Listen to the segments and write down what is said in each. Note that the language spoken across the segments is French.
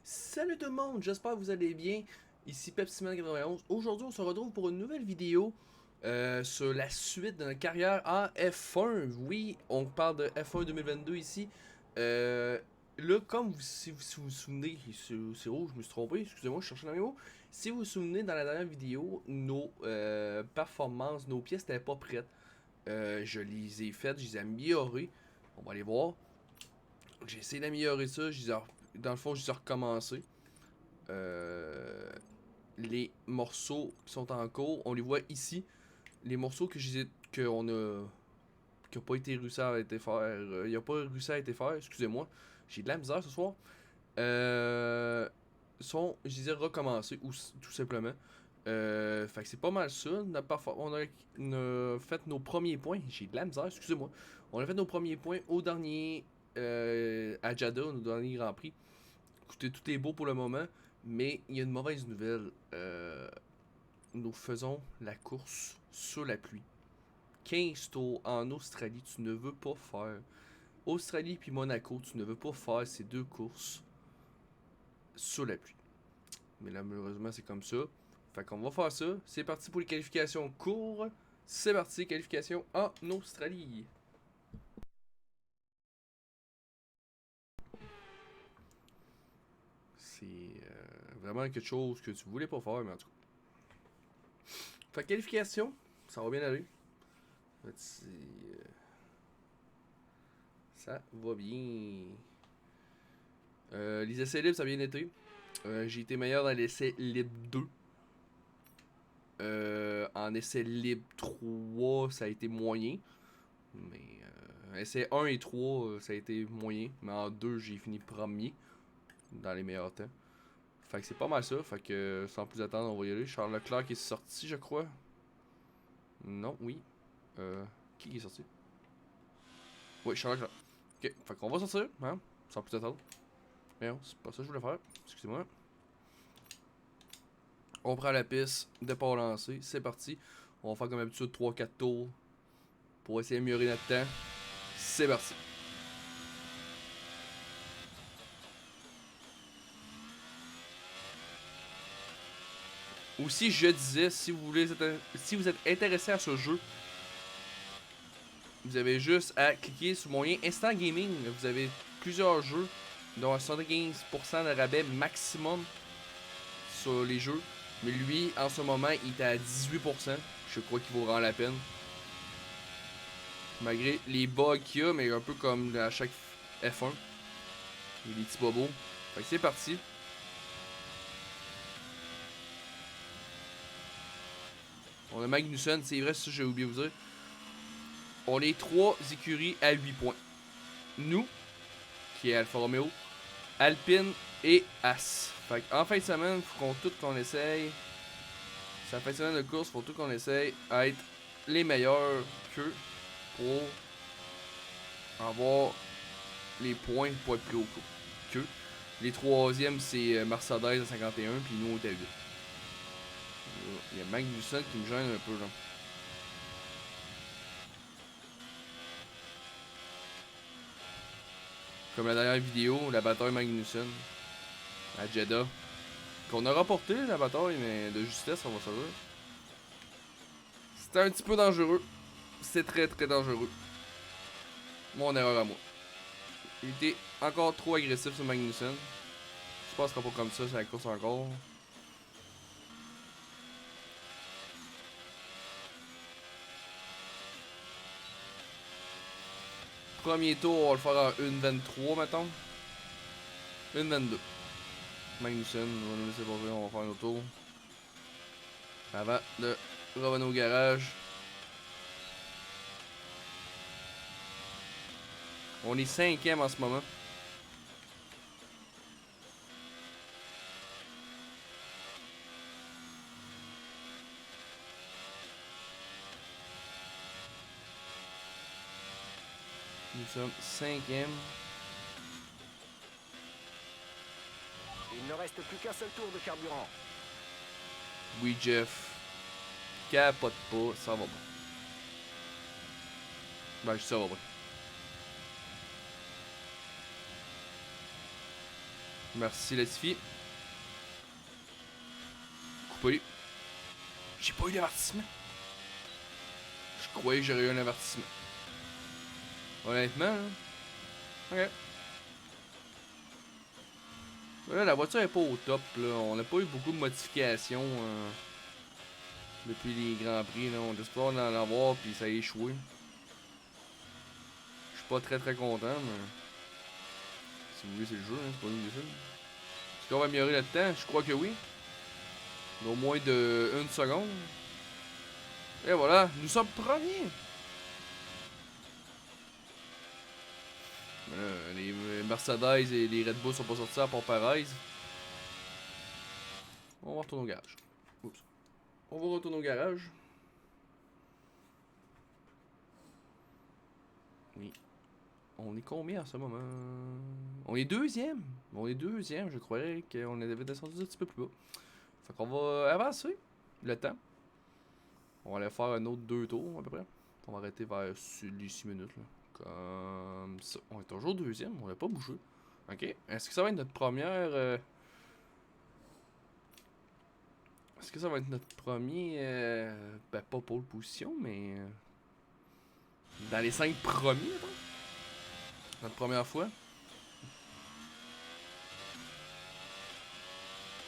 Salut tout le monde, j'espère que vous allez bien. Ici PepsiMan91. Aujourd'hui, on se retrouve pour une nouvelle vidéo sur la suite de notre carrière en F1. Oui, on parle de F1 2022 ici. Euh, Là, comme si vous souvenez, c'est rouge, je me suis trompé, excusez-moi, je cherchais dans mes mots. Si vous vous souvenez, dans la dernière vidéo, nos performances, nos pièces n'étaient pas prêtes. Je les ai faites, je les ai améliorées. On va aller voir. J'ai essayé d'améliorer ça, dans le fond, je les ai recommencé. Euh, les morceaux qui sont en cours, on les voit ici. Les morceaux qu'on a qui n'a pas été réussi à été faire, il a pas réussi à été faire, excusez-moi, j'ai de la misère ce soir. Je disais recommencer ou tout simplement. Fait que c'est pas mal ça. On a fait nos premiers points. J'ai de la misère, excusez-moi. On a fait nos premiers points au dernier à Jeddah, au dernier Grand Prix. Écoutez, tout est beau pour le moment, mais il y a une mauvaise nouvelle. Nous faisons la course sous la pluie. 15 tours en Australie, tu ne veux pas faire. Australie puis Monaco, tu ne veux pas faire ces deux courses sous la pluie. Mais là, malheureusement, c'est comme ça. Fait qu'on va faire ça. C'est parti pour les qualifications courtes. C'est parti, qualification en Australie. C'est vraiment quelque chose que tu voulais pas faire, mais en tout cas. Fait que qualification, ça va bien aller. Ça va bien. Les essais libres, ça a bien été. J'ai été meilleur dans l'essai libre 2. En essai libre 3, ça a été moyen. Mais essai 1 et 3, ça a été moyen. Mais en 2, j'ai fini premier dans les meilleurs temps. Fait que c'est pas mal ça. Fait que sans plus attendre, on va y aller. Charles Leclerc qui est sorti, je crois. Non, oui. Qui est sorti? Oui, Charles Leclerc. Ok, fait qu'on va sortir, hein, sans plus attendre. Mais non, c'est pas ça que je voulais faire. Excusez-moi. On prend la piste, départ lancé, c'est parti. On va faire comme d'habitude 3-4 tours pour essayer d'améliorer notre temps. C'est parti. Aussi, je disais, si vous êtes intéressé à ce jeu, vous avez juste à cliquer sur mon lien Instant Gaming. Vous avez plusieurs jeux, dont un 75% de rabais maximum sur les jeux. Mais lui, en ce moment, il est à 18%. Je crois qu'il vaut vraiment la peine. Malgré les bugs qu'il y a, mais un peu comme à chaque F1. Il y a des petits bobos. Fait que c'est parti. On a Magnussen, c'est vrai, ça j'ai oublié de vous dire. On est 3 écuries à 8 points. Nous, qui est Alfa Romeo, Alpine et As. Fait en fin de semaine, faut qu'on essaye. C'est la fin de semaine de course, faut tout qu'on essaye à être les meilleurs qu'eux pour avoir les points pour être plus haut qu'eux. Les troisièmes, c'est Mercedes à 51, puis nous on est à 8. Il y a Magnussen qui me gêne un peu là. Comme la dernière vidéo, la bataille Magnussen à Jeddah. Qu'on a rapporté la bataille, mais de justesse, on va savoir. C'était un petit peu dangereux. C'est très très dangereux. Mon erreur à moi. Il était encore trop agressif sur Magnussen. Je pense qu'on pas comme ça, c'est la course encore. Premier tour, on va le faire en 1.23 mettons. 1.22. Magnussen, on va nous laisser passer, on va faire un autre tour. Avant de revenir au garage. On est 5ème en ce moment. Nous sommes 5ème. Il ne reste plus qu'un seul tour de carburant. Oui, Jeff. Capote pas, ça va bien. Ben, ça va bien. Merci Latifi. Coupé. J'ai pas eu d'avertissement. Je croyais que j'aurais eu un avertissement. Honnêtement, là. Ok. Là, la voiture est pas au top, là. On n'a pas eu beaucoup de modifications depuis les Grands Prix, là. On espère d'en avoir, puis ça a échoué. Je suis pas très content, mais... Si vous voulez, c'est le jeu, hein. C'est pas nous qui décide. Est-ce qu'on va améliorer le temps? Je crois que oui. Au moins de 1 seconde. Et voilà, nous sommes premiers. Les Mercedes et les Red Bull sont pas sortis à part Perez. On va retourner au garage. Oups. On va retourner au garage. Oui. On est combien en ce moment? On est deuxième. On est deuxième. Je croyais qu'on avait descendu un petit peu plus bas. Fait qu'on va avancer le temps. On va aller faire un autre 2 tours à peu près. On va arrêter vers les 6 minutes. Là. Comme ça. On est toujours deuxième. On n'a pas bougé. Ok. Est-ce que ça va être notre première... Est-ce que ça va être notre premier... Ben pas pole position, mais... Dans les 5 premiers, attends. Notre première fois.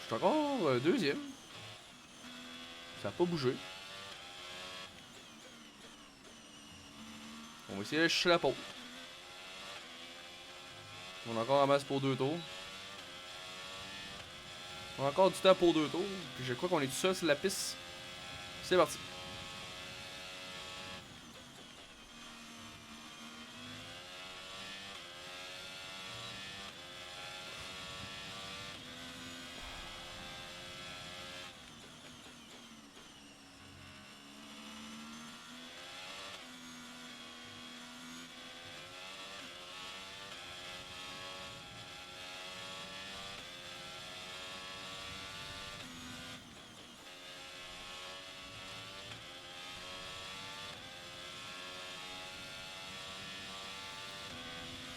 Je suis encore deuxième. Ça n'a pas bougé. On va essayer de chercher la pole. On a encore en masse pour 2 tours. On a encore du temps pour 2 tours. Puis je crois qu'on est tout seul sur la piste. C'est parti.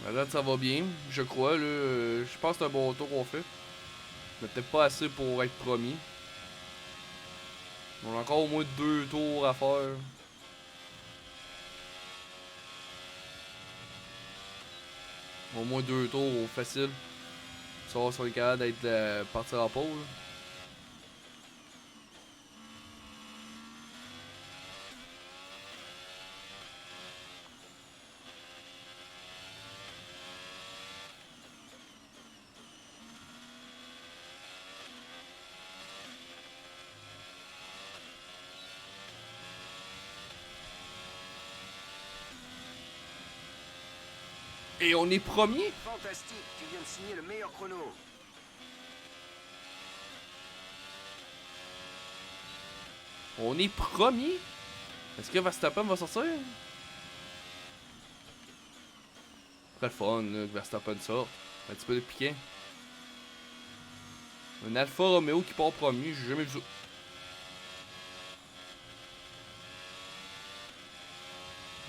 La date ça va bien, je crois. Là, je pense que c'est un bon tour qu'on fait. Mais peut-être pas assez pour être premier. On a encore au moins 2 tours à faire. Au moins 2 tours facile. Ça va sur les capable d'être parti en pause. Et on est premier. Fantastique, tu viens de signer le meilleur chrono. On est premier. Est-ce que Verstappen va sortir? Très le fun là, que Verstappen sorte. Un petit peu de piquant. Un Alfa Romeo qui part premier, j'ai jamais vu ça.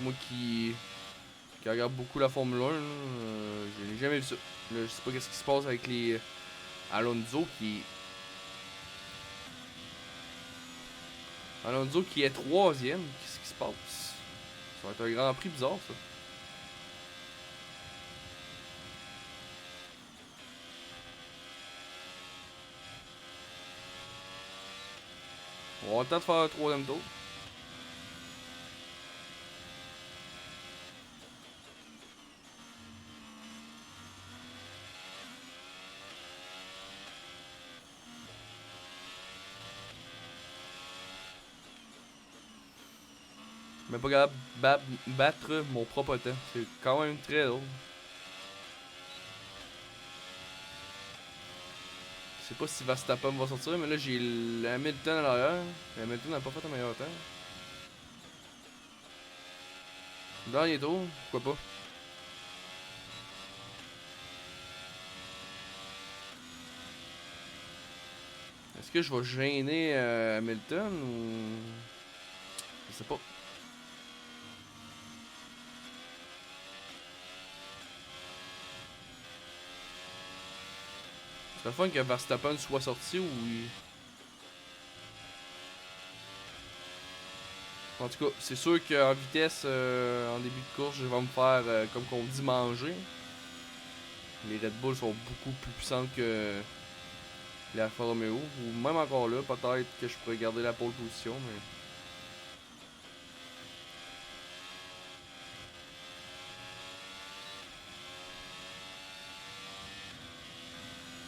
Moi qui regarde beaucoup la Formule 1, je n'ai jamais vu ça. Là, je sais pas qu'est-ce qui se passe avec les Alonso qui est troisième. Qu'est-ce qui se passe? Ça va être un grand prix bizarre ça. On va tenter de faire un troisième tour. Mais pas capable de battre mon propre temps. C'est quand même très drôle. Je sais pas si Verstappen va sortir, mais là j'ai Hamilton à l'arrière. Hamilton n'a pas fait un meilleur temps. Dernier tour, pourquoi pas. Est-ce que je vais gêner Hamilton ou... Je sais pas. C'est le fun que Verstappen soit sorti ou... En tout cas, c'est sûr qu'en vitesse, en début de course, je vais me faire, comme qu'on dit, manger. Les Red Bull sont beaucoup plus puissants que les Alfa Romeo. Ou même encore là, peut-être que je pourrais garder la pole position, mais...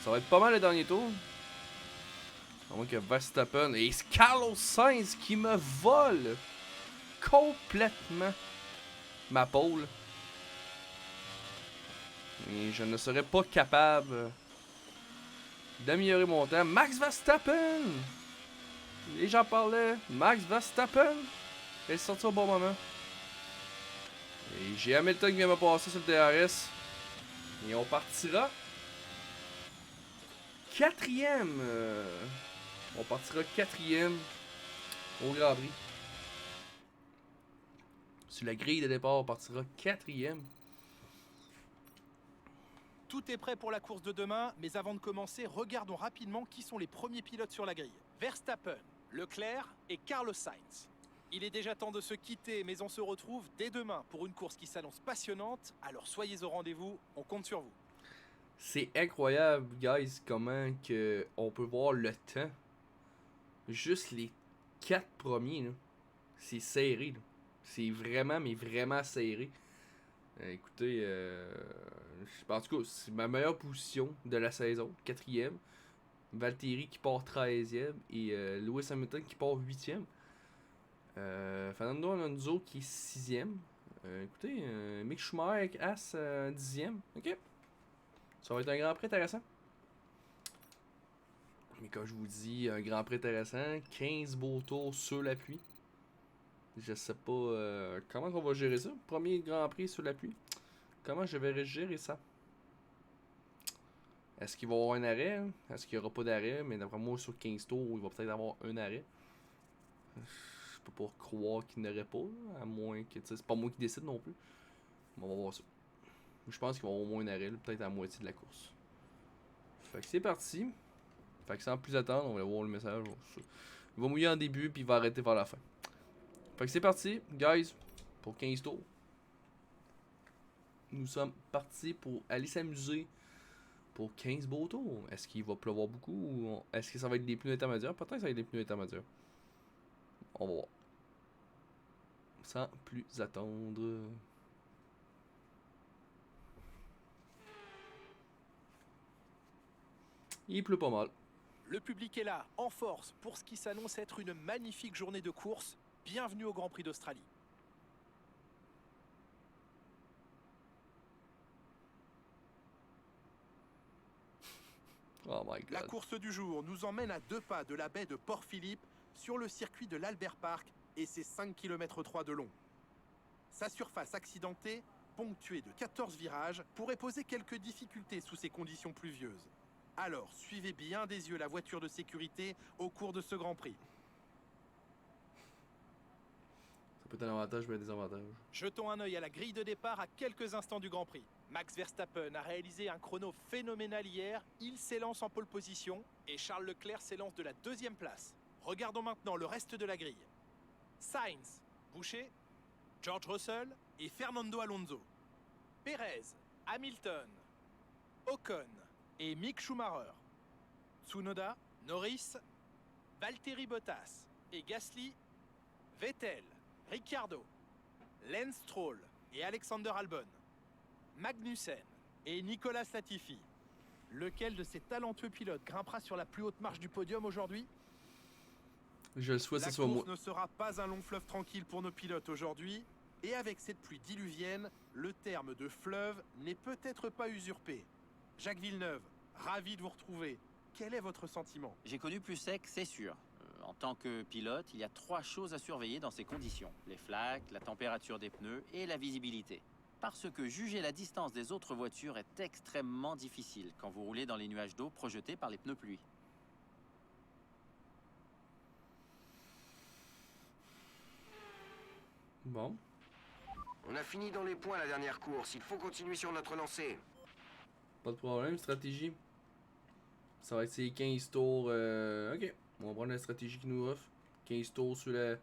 Ça va être pas mal les derniers tours. À moins que Verstappen et Carlos Sainz qui me vole complètement ma pole. Et je ne serais pas capable d'améliorer mon temps. Max Verstappen! Et j'en parlais. Max Verstappen est sorti au bon moment. Et j'ai Hamilton qui vient me passer sur le DRS. Et on partira quatrième. On partira quatrième au Grand Prix. Sur la grille de départ, on partira quatrième. Tout est prêt pour la course de demain, mais avant de commencer, regardons rapidement qui sont les premiers pilotes sur la grille. Verstappen, Leclerc et Carlos Sainz. Il est déjà temps de se quitter, mais on se retrouve dès demain pour une course qui s'annonce passionnante. Alors soyez au rendez-vous, on compte sur vous. C'est incroyable, guys, comment que on peut voir le temps. Juste les 4 premiers, là. C'est serré, là. C'est vraiment, mais vraiment serré. Écoutez, en tout cas, c'est ma meilleure position de la saison, quatrième. Valtteri qui part 13e et Lewis Hamilton qui part 8e. Fernando Alonso qui est 6e. Écoutez, Mick Schumacher avec As 10e. Ok. Ça va être un Grand Prix intéressant. Mais comme je vous dis, un Grand Prix intéressant. 15 beaux tours sur la pluie. Je sais pas comment on va gérer ça. Premier Grand Prix sur la pluie. Comment je vais gérer ça? Est-ce qu'il va y avoir un arrêt? Est-ce qu'il n'y aura pas d'arrêt? Mais d'après moi, sur 15 tours, il va peut-être avoir un arrêt. Je peux pas croire qu'il n'aurait pas. À moins que... C'est pas moi qui décide non plus. On va voir ça. Je pense qu'il va y avoir au moins un arrêt. Peut-être à la moitié de la course. Fait que c'est parti. Fait que sans plus attendre, on va voir le message. Il va mouiller en début, puis il va arrêter vers la fin. Fait que c'est parti, guys, pour 15 tours. Nous sommes partis pour aller s'amuser pour 15 beaux tours. Est-ce qu'il va pleuvoir beaucoup ou est-ce que ça va être des pneus intermédiaires? Peut-être que ça va être des pneus intermédiaires. On va voir. Sans plus attendre. Il pleut pas mal. Le public est là, en force, pour ce qui s'annonce être une magnifique journée de course. Bienvenue au Grand Prix d'Australie. Oh my god. La course du jour nous emmène à 2 pas de la baie de Port-Phillip sur le circuit de l'Albert Park et ses 5 km 3 de long. Sa surface accidentée, ponctuée de 14 virages, pourrait poser quelques difficultés sous ces conditions pluvieuses. Alors, suivez bien des yeux la voiture de sécurité au cours de ce Grand Prix. Ça peut être un avantage, mais un désavantage. Jetons un œil à la grille de départ à quelques instants du Grand Prix. Max Verstappen a réalisé un chrono phénoménal hier. Il s'élance en pole position et Charles Leclerc s'élance de la 2e place. Regardons maintenant le reste de la grille. Sainz, Boucher, George Russell et Fernando Alonso. Perez, Hamilton, Ocon et Mick Schumacher. Tsunoda, Norris, Valtteri Bottas et Gasly, Vettel, Ricciardo, Lance Stroll et Alexander Albon. Magnussen et Nicolas Latifi. Lequel de ces talentueux pilotes grimpera sur la plus haute marche du podium aujourd'hui? Je le souhaite, La c'est soit moi. course ne sera pas un long fleuve tranquille pour nos pilotes aujourd'hui. Et avec cette pluie diluvienne, le terme de fleuve n'est peut-être pas usurpé. Jacques Villeneuve, ravi de vous retrouver. Quel est votre sentiment? J'ai connu plus sec, c'est sûr. En tant que pilote, il y a 3 choses à surveiller dans ces conditions. Les flaques, la température des pneus et la visibilité. Parce que juger la distance des autres voitures est extrêmement difficile quand vous roulez dans les nuages d'eau projetés par les pneus pluie. Bon. On a fini dans les points la dernière course. Il faut continuer sur notre lancée. Pas de problème, stratégie. Ça va être ces 15 tours. Ok, on va prendre la stratégie qui nous offre. 15 tours sur la.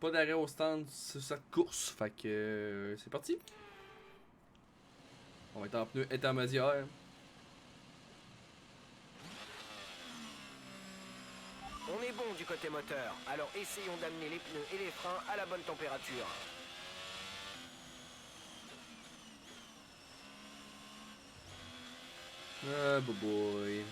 Pas d'arrêt au stand sur cette course. Fait que c'est parti. On va être en pneu intermédiaire. On est bon du côté moteur, alors essayons d'amener les pneus et les freins à la bonne température. Ah, boy.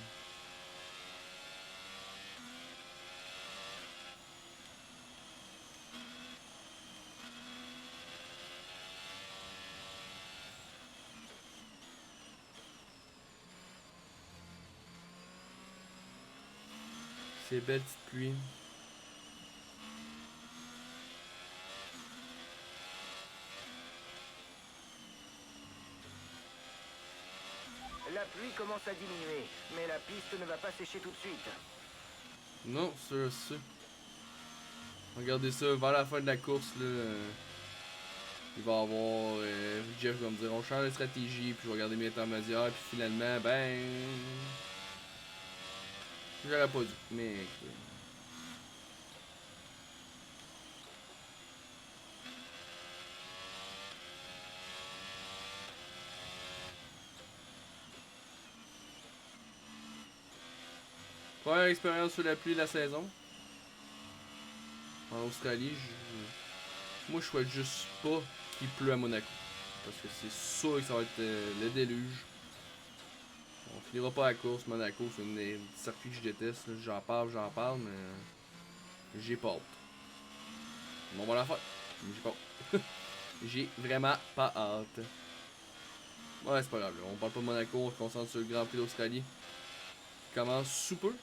C'est belle petite pluie. La pluie commence à diminuer, mais la piste ne va pas sécher tout de suite. Non, ça. Regardez ça, vers la fin de la course, là. Il va y avoir. Jeff va me dire on change de stratégie, puis je vais regarder mes intermédiaires, puis finalement, ben. J'aurais pas dû, mais. Première expérience sous la pluie de la saison. En Australie, moi je souhaite juste pas qu'il pleut à Monaco. Parce que c'est sûr que ça va être le déluge. On finira pas la course. Monaco, c'est un circuit que je déteste. J'en parle, mais j'ai pas hâte. On va la faire. Mais j'ai pas hâte. J'ai vraiment pas hâte. Ouais, c'est pas grave. Là. On parle pas de Monaco, on se concentre sur le Grand Prix d'Australie. Qui commence sous peu.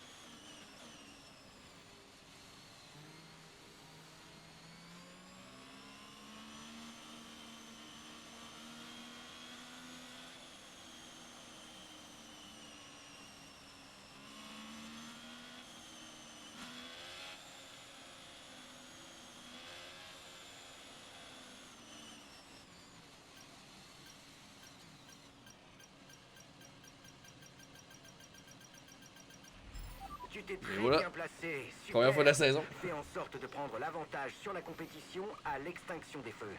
Tu t'es très voilà. bien placé. Super. Première fois de la saison. Fais en sorte de prendre l'avantage sur la compétition à l'extinction des feux.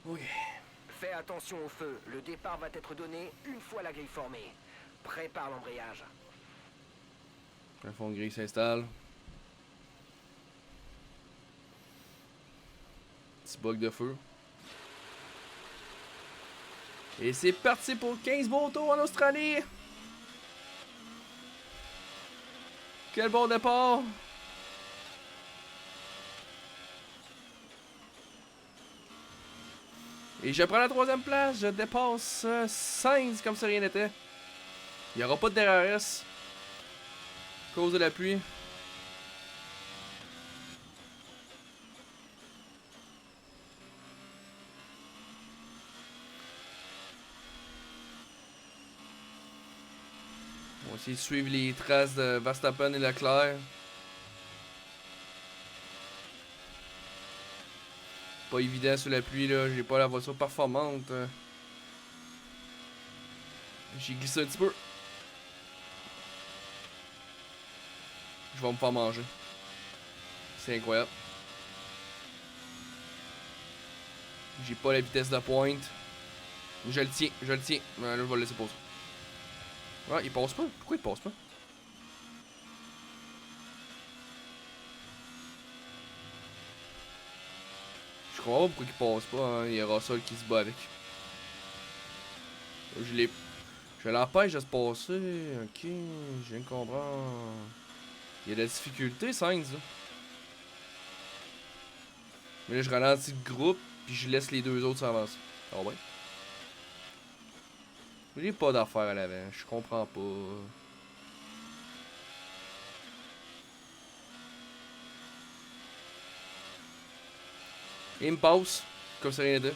Ok. Fais attention au feu. Le départ va être donné une fois la grille formée. Prépare l'embrayage. Le fond gris s'installe. Petit bug de feu. Et c'est parti pour 15 beaux tours en Australie. Quel bon départ. Et je prends la 3e place. Je dépasse Sainz comme si rien n'était. Il n'y aura pas de DRS. À cause de la pluie. On va essayer de suivre les traces de Verstappen et Leclerc. Pas évident sous la pluie là, j'ai pas la voiture performante. J'ai glissé un petit peu. Je vais me faire manger. C'est incroyable. J'ai pas la vitesse de pointe. Je le tiens. Là, je vais le laisser passer. Ouais, il passe pas. Pourquoi il passe pas? Je comprends pas pourquoi il passe pas. Hein. Il y a Russell qui se bat avec. Je l'empêche de se passer. Ok, je viens de comprendre. Il y a de la difficulté, Sainz. Là. Mais là, je ralentis le groupe. Puis je laisse les deux autres s'avancer. Ah ouais. J'ai pas d'affaires à l'avant. Je comprends pas. Il me passe. Comme ça rien n'était.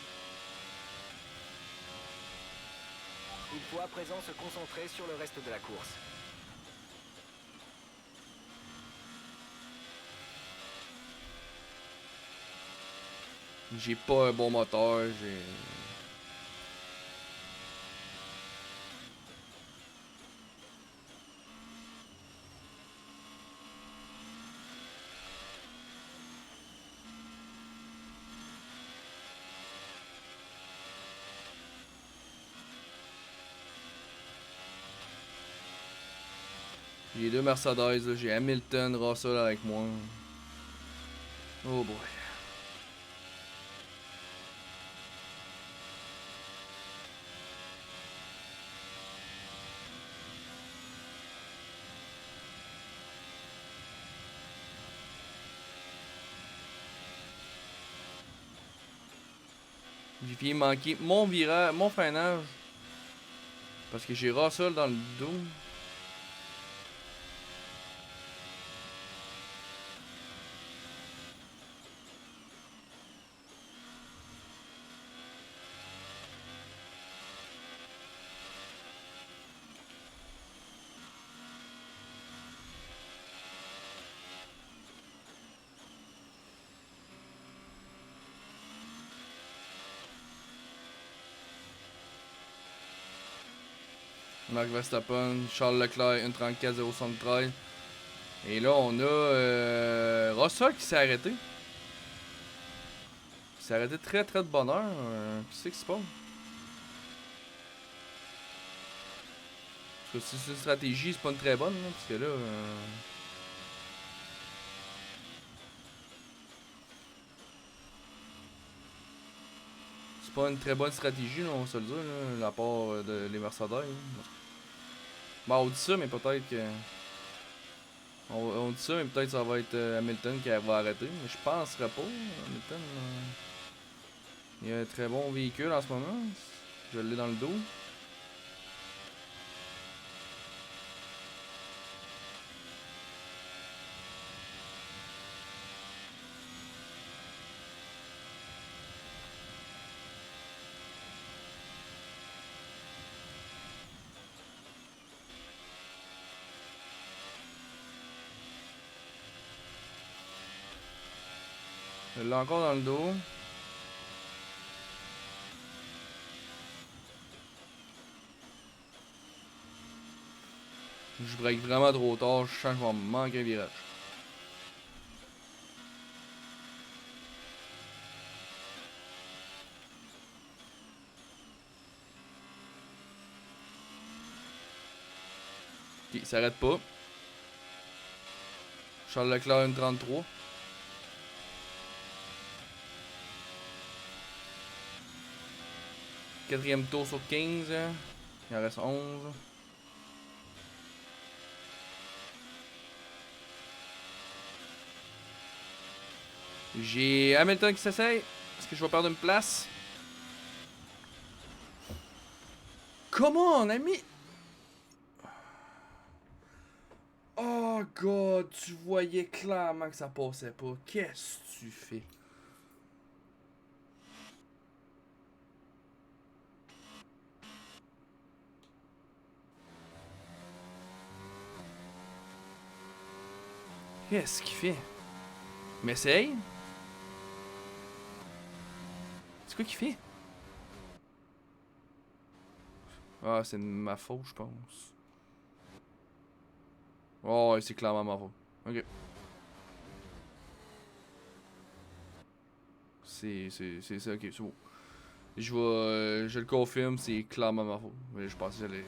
Il faut à présent se concentrer sur le reste de la course. J'ai pas un bon moteur, J'ai deux Mercedes, là. J'ai Hamilton, Russell avec moi. Oh boy. J'ai fini de manquer mon virage, mon freinage. Parce que j'ai Russell dans le dos. Max Verstappen, Charles Leclerc, 1.34.073. Et là, on a Russell qui s'est arrêté. Il s'est arrêté très très de bonne heure. Qu'est-ce qui se passe? Parce que si c'est une stratégie, c'est pas une très bonne, là, parce que là... C'est pas une très bonne stratégie, là, on va se le dire, là, la part de les Mercedes. Là. Bon, on dit ça, mais peut-être que... On dit ça, mais peut-être que ça va être Hamilton qui va arrêter. Mais je penserais pas, Hamilton. Il a un très bon véhicule en ce moment. Je l'ai dans le dos. Je l'ai encore dans le dos. Je break vraiment trop tard, je sens que je vais me manquer un virage. Ok, il s'arrête pas. Charles Leclerc 1.33. Quatrième tour sur 15. Il en reste 11. J'ai Hamilton qui s'essaye. Est-ce que je vais perdre une place? Comment on a mis... Oh god, tu voyais clairement que ça passait pas. Qu'est-ce que tu fais? Qu'est-ce qu'il fait? M'essaye? C'est quoi qu'il fait? Ah, c'est ma faute, je pense. Oh, c'est clairement ma faute. Ok. C'est ça, ok, c'est bon. Je le confirme, c'est clairement ma faute. Mais je pensais que j'allais...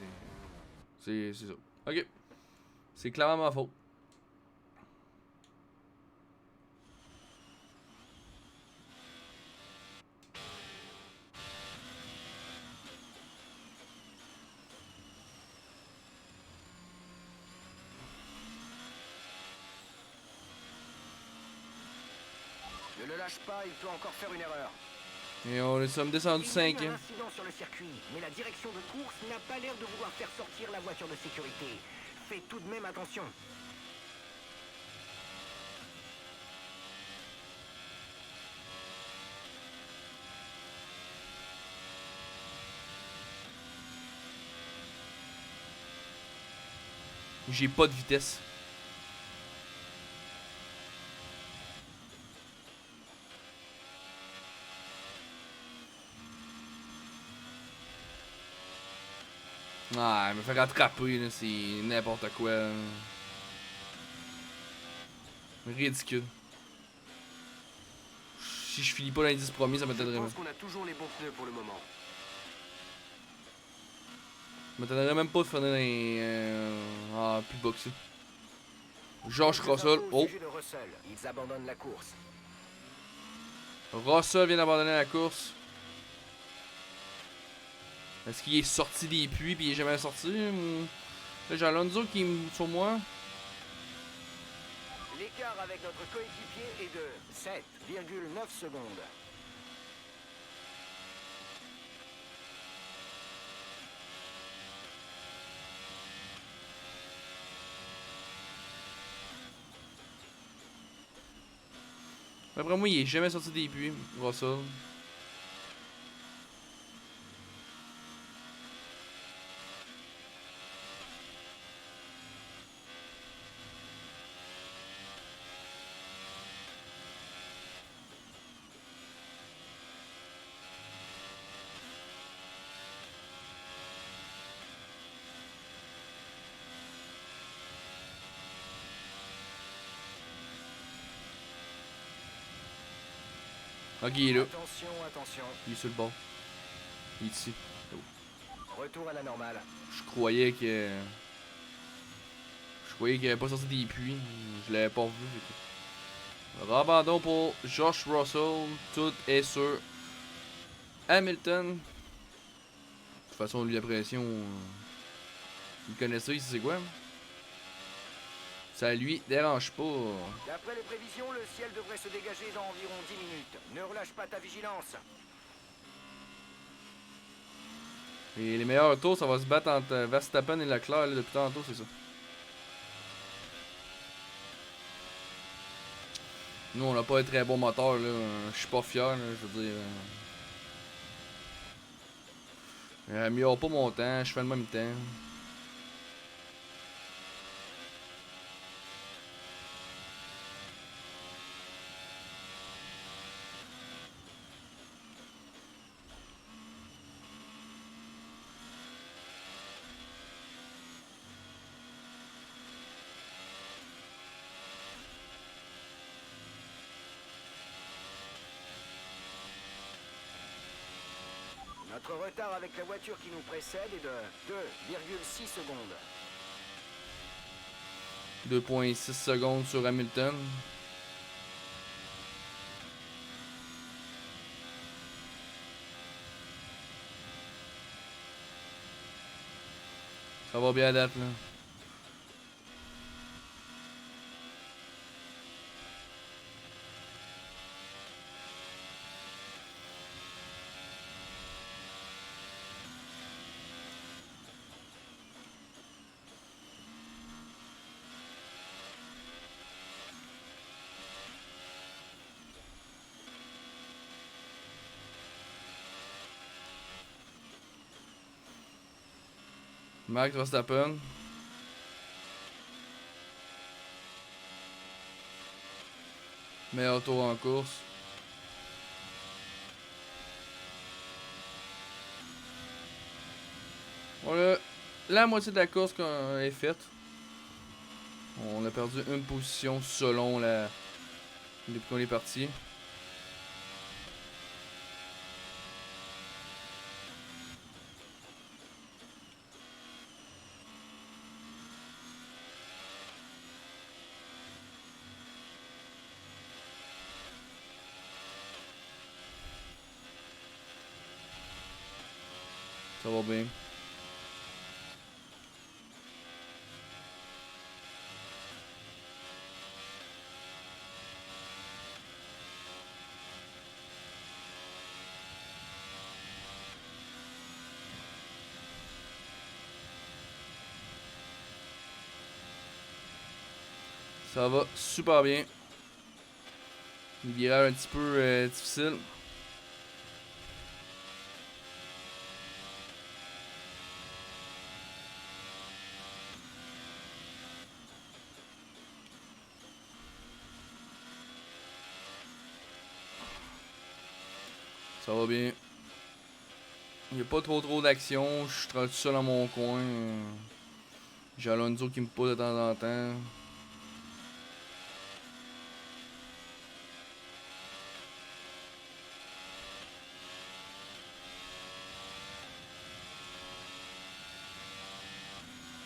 C'est ça. Ok. C'est clairement ma faute. Ne le lâche pas, il peut encore faire une erreur. Et on sommes descendus Il y a eu 5. un incident sur le circuit, mais la direction de course n'a pas l'air de vouloir faire sortir la voiture de sécurité. Fais tout de même attention. J'ai pas de vitesse. Ah, il me fait rattraper, là, c'est n'importe quoi. Là. Ridicule. Si je finis pas l'indice premier, ça m'étonnerait Je même. pense qu'on a toujours les bons pneus pour le moment. Ça m'étonnerait même pas de finir dans les... plus bas que ça. George Russell. Au Oh, sujet de Russell, ils abandonnent la course. Russell vient d'abandonner la course. Est-ce qu'il est sorti des puits puis il est jamais sorti? Là, j'ai Alonso qui est sur moi. L'écart avec notre coéquipier est de 7,9 secondes. Après moi, il est jamais sorti des puits, Russell. Ok, il est là. Attention, attention. Il est sur le bord. Il est ici. Retour à la normale. Je croyais que. Je croyais qu'il avait pas sorti des puits. Je l'avais pas vu. Rabandon pour Josh Russell. Tout est sur Hamilton. De toute façon, lui, la pression. Il connaît ça, il sait c'est quoi. Ça lui dérange pas. D'après les prévisions, le ciel devrait se dégager dans environ 10 minutes. Ne relâche pas ta vigilance. Et les meilleurs tours, ça va se battre entre Verstappen et Leclerc là, depuis tantôt, c'est ça. Nous, on n'a pas un très bon moteur, là. Je suis pas fier, là, je veux dire. J'améliore pas mon temps, je fais le même temps. Notre retard avec la voiture qui nous précède est de 2,6 secondes. 2,6 secondes sur Hamilton. Ça va bien à date, là. Max Verstappen. Meilleur tour en course. Voilà, la moitié de la course est faite. On a perdu une position selon la... depuis qu'on est parti. Ça va bien. Ça va super bien. Une virage un petit peu difficile. Ça va bien. Il n'y a pas trop d'action. Je suis tout seul dans mon coin. J'ai Alonso qui me pousse de temps en temps.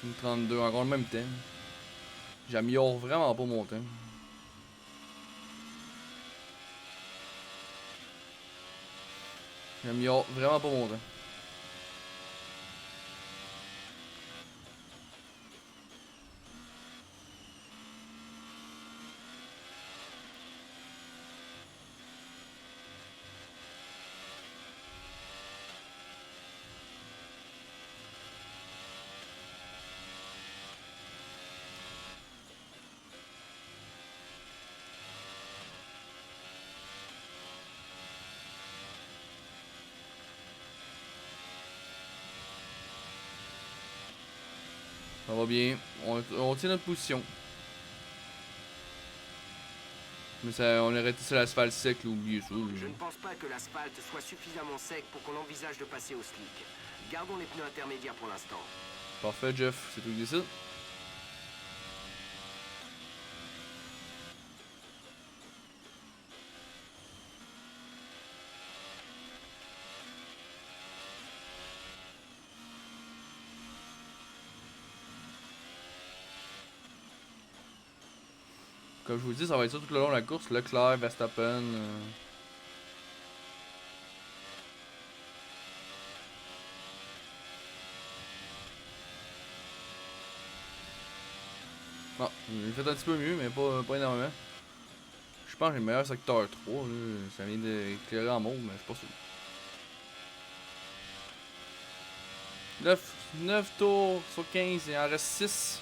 Une 32, encore le même temps. J'améliore vraiment pas mon temps. J'améliore vraiment pas mon temps. Ça va bien. On tient notre position. Mais ça, on est arrêté sur l'asphalte sec, là, oubliez ça. Je ne pense pas que l'asphalte soit suffisamment sec pour qu'on envisage de passer au slick. Gardons les pneus intermédiaires pour l'instant. Parfait, Jeff. C'est tout que décide. Comme je vous dis, ça va être ça tout le long de la course. Leclerc, Verstappen. Bon, j'ai fait un petit peu mieux, mais pas énormément. Je pense que j'ai le meilleur secteur 3. Là. Ça vient d'éclairer en mauve, mais je suis pas sûr. 9 tours sur 15, il en reste 6.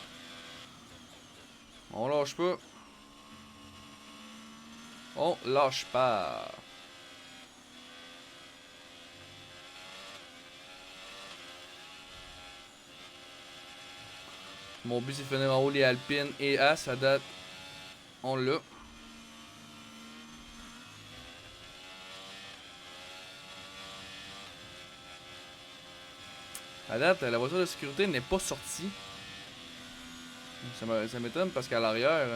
On lâche pas. On lâche pas. Mon but c'est de finir en haut les Alpines et As à date. On l'a. À date, la voiture de sécurité n'est pas sortie. Ça m'étonne parce qu'à l'arrière,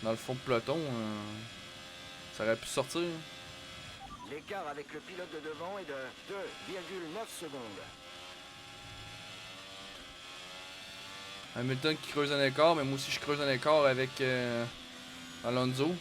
dans le fond de peloton, ça aurait pu sortir. L'écart avec le pilote de devant est de 2,9 secondes. Hamilton qui creuse un écart, mais moi aussi je creuse un écart avec Alonso.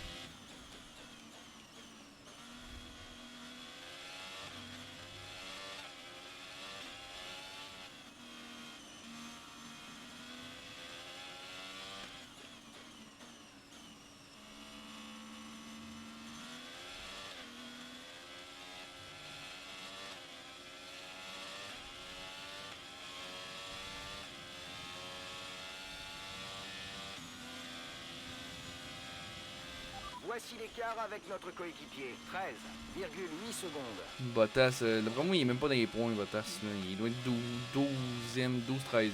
Voici l'écart avec notre coéquipier, 13,8 secondes. Bottas, d'après moi il est même pas dans les points, Bottas. Là. Il doit être 12e, 12-13e.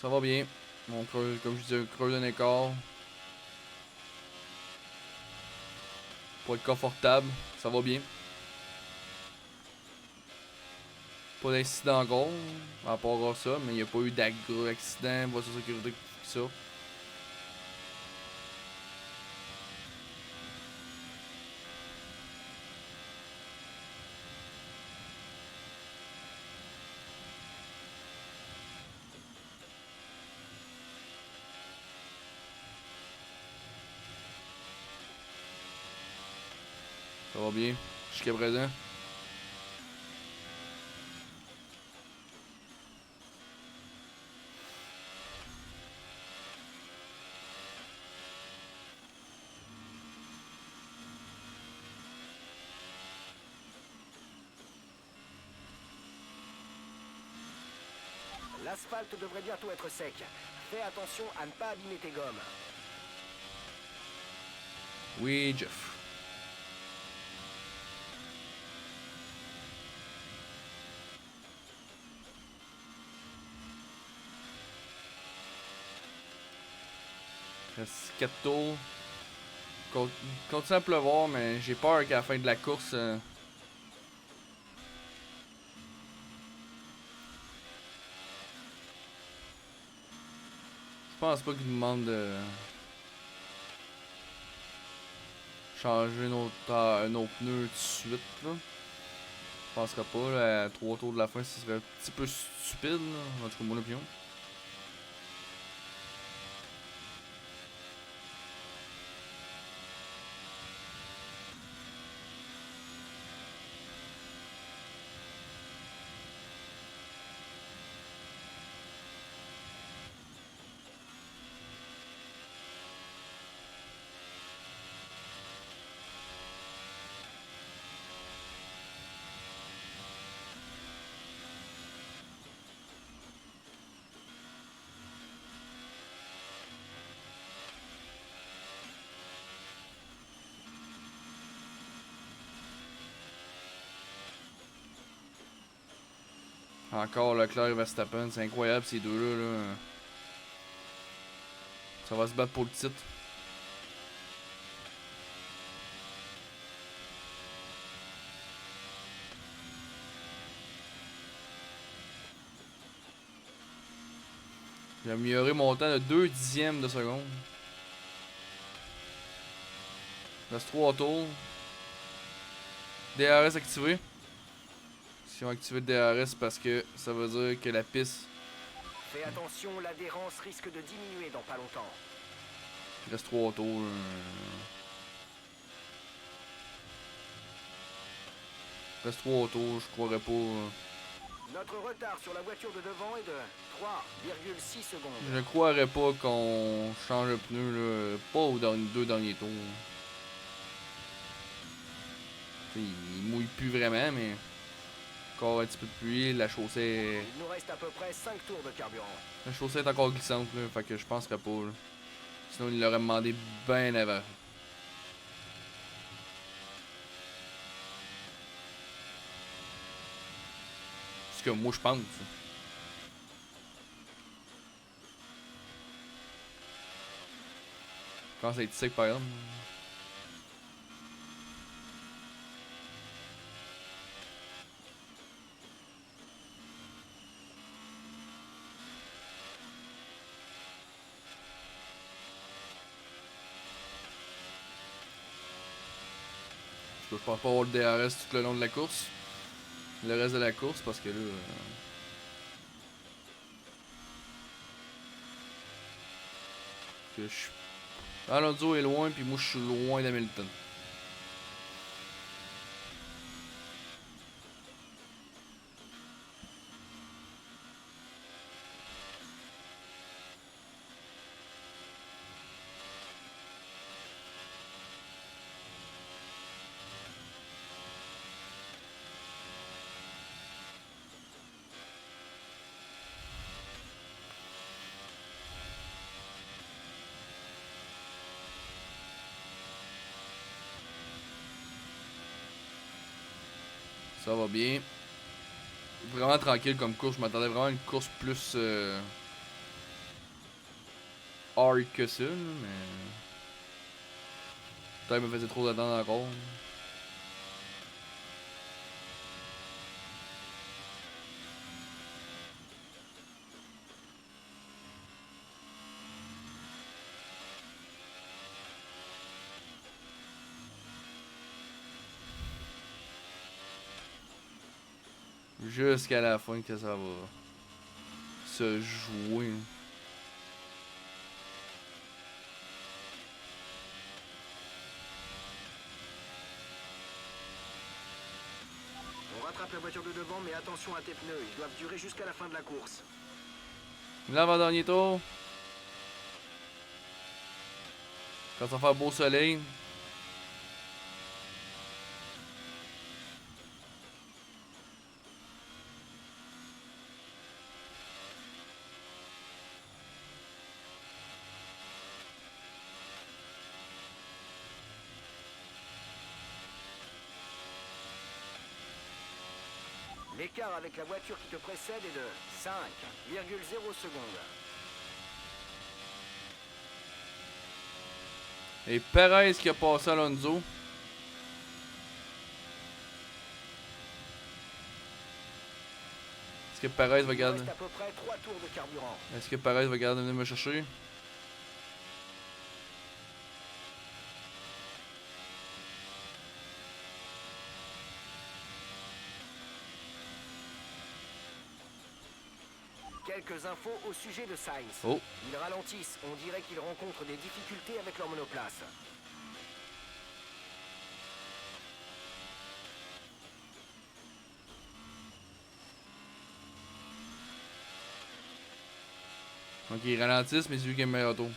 Ça va bien. On creuse, comme je disais, creuse un écart. Pour être confortable, ça va bien. Pas d'incident encore, à part ça, mais il n'y a pas eu d'accident, voiture de sécurité, tout ça. Ça va bien, jusqu'à présent. L'asphalte devrait bientôt être sec. Fais attention à ne pas abîmer tes gommes. Oui, Jeff. Reste 4 tours. Continue à pleuvoir, mais j'ai peur qu'à la fin de la course. Je pense pas qu'il nous demande de. Je changer nos pneus tout de suite, là. Je penserais pas, là, à 3 tours de la fin, ce serait un petit peu stupide, là. En tout cas, mon opinion. Encore Leclerc et Verstappen, c'est incroyable ces deux-là. Là. Ça va se battre pour le titre. J'ai amélioré mon temps de 2 dixièmes de seconde. Il reste 3 tours. DRS activé. Si on active le DRS, c'est parce que ça veut dire que la piste. Fais attention, l'adhérence risque de diminuer dans pas longtemps. Il reste 3 tours. Il reste 3 tours, je croirais pas. Notre retard sur la voiture de devant est de 3,6 secondes. Je ne croirais pas qu'on change le pneu, là, pas aux 2 derniers tours. T'sais, il mouille plus vraiment, mais encore un petit peu de pluie, la chaussée. Il nous reste à peu près 5 tours de carburant. La chaussée est encore glissante, là, fait que je penserais pas. Là. Sinon, il l'aurait demandé bien avant. C'est ce que moi je pense. Je pense être sec par exemple. Je pense pas avoir le DRS tout le long de la course. Le reste de la course parce que là. Que je suis. Alonso est loin, puis moi je suis loin d'Hamilton. Ça va bien. Vraiment tranquille comme course. Je m'attendais vraiment à une course plus hard que ça, là, mais. Peut-être me faisait trop d'attendre encore. Jusqu'à la fin que ça va se jouer. On rattrape la voiture de devant, mais attention à tes pneus, ils doivent durer jusqu'à la fin de la course. L'avant-dernier tour. Quand ça va faire beau soleil. L'écart avec la voiture qui te précède est de 5,0 secondes. Et Perez qui a passé Alonso. Est-ce que Perez va Il garder? reste à peu près 3 tours de carburant. Est-ce que Perez va garder venir me chercher? Quelques infos au sujet de Sainz. Oh. Ils ralentissent, on dirait qu'ils rencontrent des difficultés avec leur monoplace. Donc ils ralentissent, mais c'est lui qui a le meilleur auto.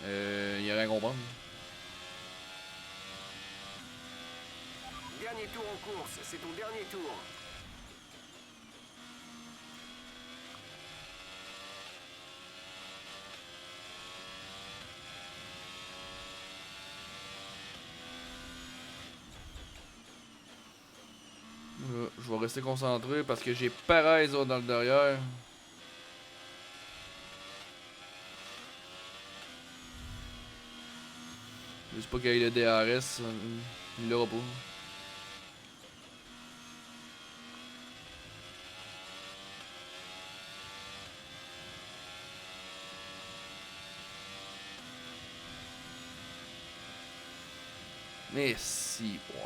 Il y a rien à comprendre. Dernier tour en course, c'est ton dernier tour. Je vais rester concentré parce que j'ai Perez là, dans le derrière. Juste pas qu'il y ait le DRS, il l'aura pas. Mais si, ouais.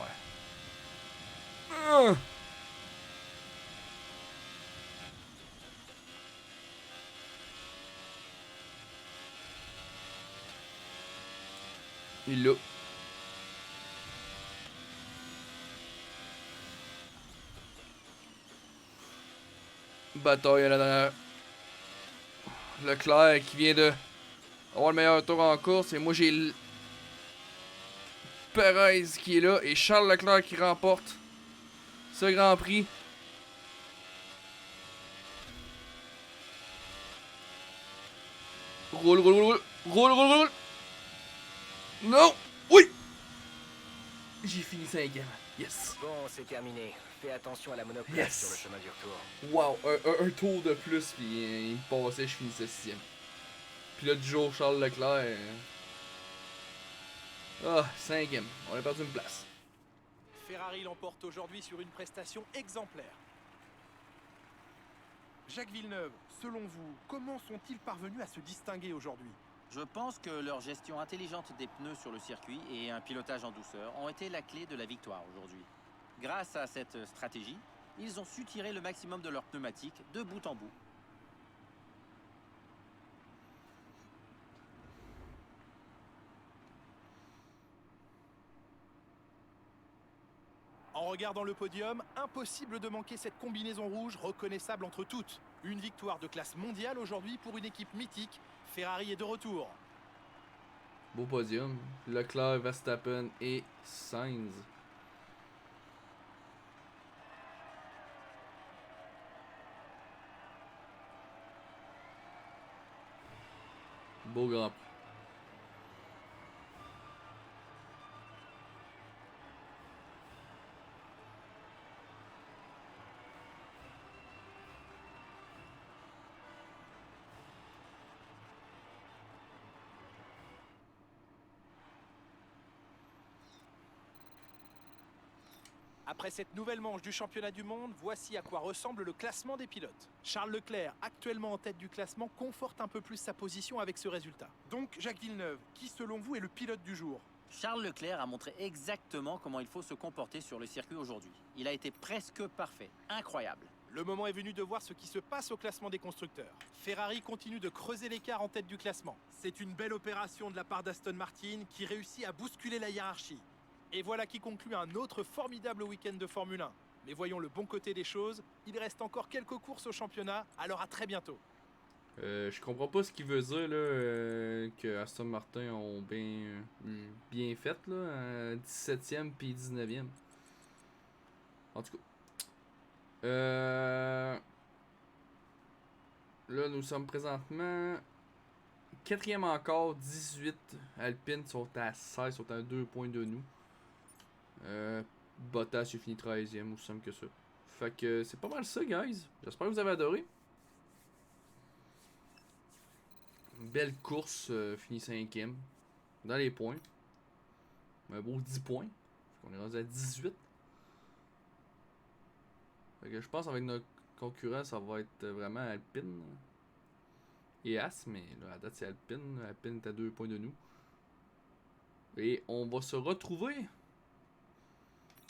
Il l'a. Bataille à la dernière. Leclerc qui vient de avoir le meilleur tour en course. Et moi j'ai Perez qui est là. Et Charles Leclerc qui remporte ce Grand Prix. Roule, roule, roule, roule, roule, roule. Non! Oui! J'ai fini 5ème. Yes! Bon, c'est terminé. Fais attention à la monoplace Yes. sur le chemin du retour. Wow! Un tour de plus, puis il me passait, je finissais 6ème. Puis là, du jour, Charles Leclerc. Ah, 5ème. On a perdu une place. Ferrari l'emporte aujourd'hui sur une prestation exemplaire. Jacques Villeneuve, selon vous, comment sont-ils parvenus à se distinguer aujourd'hui? Je pense que leur gestion intelligente des pneus sur le circuit et un pilotage en douceur ont été la clé de la victoire aujourd'hui. Grâce à cette stratégie, ils ont su tirer le maximum de leurs pneumatiques de bout en bout. En regardant le podium, impossible de manquer cette combinaison rouge reconnaissable entre toutes. Une victoire de classe mondiale aujourd'hui pour une équipe mythique. Ferrari est de retour. Beau podium. Leclerc, Verstappen et Sainz. Beau Grand Prix. Après cette nouvelle manche du championnat du monde, voici à quoi ressemble le classement des pilotes. Charles Leclerc, actuellement en tête du classement, conforte un peu plus sa position avec ce résultat. Donc, Jacques Villeneuve, qui selon vous est le pilote du jour? Charles Leclerc a montré exactement comment il faut se comporter sur le circuit aujourd'hui. Il a été presque parfait, incroyable. Le moment est venu de voir ce qui se passe au classement des constructeurs. Ferrari continue de creuser l'écart en tête du classement. C'est une belle opération de la part d'Aston Martin qui réussit à bousculer la hiérarchie. Et voilà qui conclut un autre formidable week-end de Formule 1. Mais voyons le bon côté des choses, il reste encore quelques courses au championnat, alors à très bientôt. Je comprends pas ce qu'il veut dire là, que Aston Martin ont bien fait là, 17ème puis 19ème. En tout cas. Là nous sommes présentement 4ème encore, 18. Alpine sont à 16, sont à 2 points de nous. Bottas il finit 13ème, aussi simple que ça. Fait que c'est pas mal ça, guys. J'espère que vous avez adoré. Belle course, fini 5ème. Dans les points. Un beau 10 points. On est rendu à 18. Fait que je pense avec notre concurrent, ça va être vraiment Alpine. Et As, mais là, à date c'est Alpine. Alpine est à 2 points de nous. Et on va se retrouver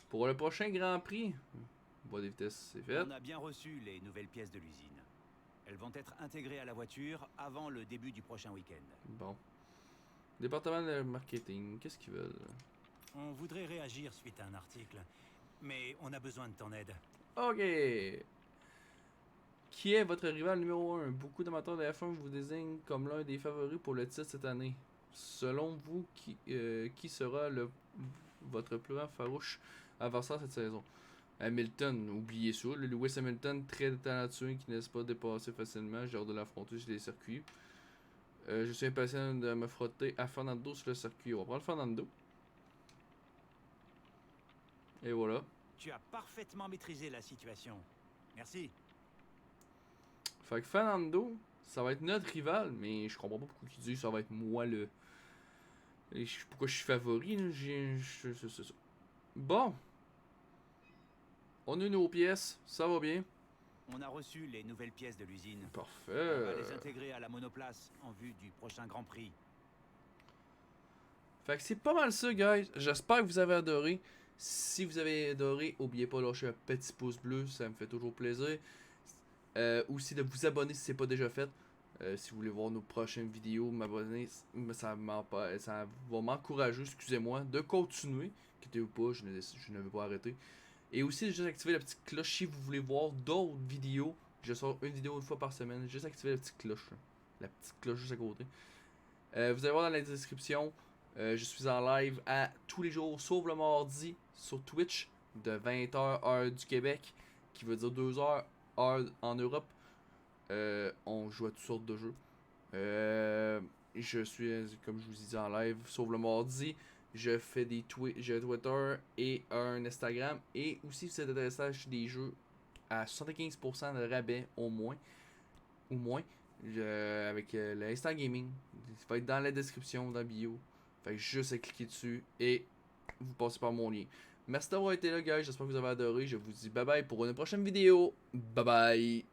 pour le prochain Grand Prix. Bois des vitesses, c'est fait. On a bien reçu les nouvelles pièces de l'usine. Elles vont être intégrées à la voiture avant le début du prochain week-end. Bon. Département de marketing, qu'est-ce qu'ils veulent? On voudrait réagir suite à un article, mais on a besoin de ton aide. Ok. Qui est votre rival numéro 1? Beaucoup d'amateurs de F1 vous désignent comme l'un des favoris pour le titre cette année. Selon vous, qui sera votre plus grand farouche adversaire cette saison? Hamilton, oubliez ça. Le Lewis Hamilton, très talentueux, qui ne laisse pas dépasser facilement. J'ai hâte de l'affronter sur les circuits. Je suis impatient de me frotter à Fernando sur le circuit. On va prendre Fernando. Et voilà. Tu as parfaitement maîtrisé la situation. Merci. Fait que Fernando, ça va être notre rival, mais je comprends pas pourquoi il dit que ça va être moi le. Pourquoi je suis favori, là. C'est ça. Bon. On a nos pièces, ça va bien. On a reçu les nouvelles pièces de l'usine. On Parfait. va les intégrer à la monoplace en vue du prochain Grand Prix. Fait que c'est pas mal ça, guys. J'espère que vous avez adoré. Si vous avez adoré, n'oubliez pas de lâcher un petit pouce bleu, ça me fait toujours plaisir. Aussi de vous abonner si c'est pas déjà fait. Si vous voulez voir nos prochaines vidéos, m'abonner, ça va m'encourager, excusez-moi, de continuer. Quittez-vous pas, je ne vais pas arrêter. Et aussi, juste activer la petite cloche si vous voulez voir d'autres vidéos. Je sors une vidéo une fois par semaine. Juste activer la petite cloche. Là. La petite cloche juste à côté. Vous allez voir dans la description. Je suis en live à tous les jours, sauf le mardi, sur Twitch, de 20h heure du Québec, qui veut dire 2h heure en Europe. On joue à toutes sortes de jeux. Je suis, comme je vous ai dit en live, sauf le mardi. Je fais j'ai un Twitter et un Instagram. Et aussi, si vous êtes intéressé à acheter des jeux à 75% de rabais au moins. Avec l'Instant Gaming. Ça va être dans la description, dans la bio. Fait que juste à cliquer dessus et vous passez par mon lien. Merci d'avoir été là, guys. J'espère que vous avez adoré. Je vous dis bye bye pour une prochaine vidéo. Bye bye.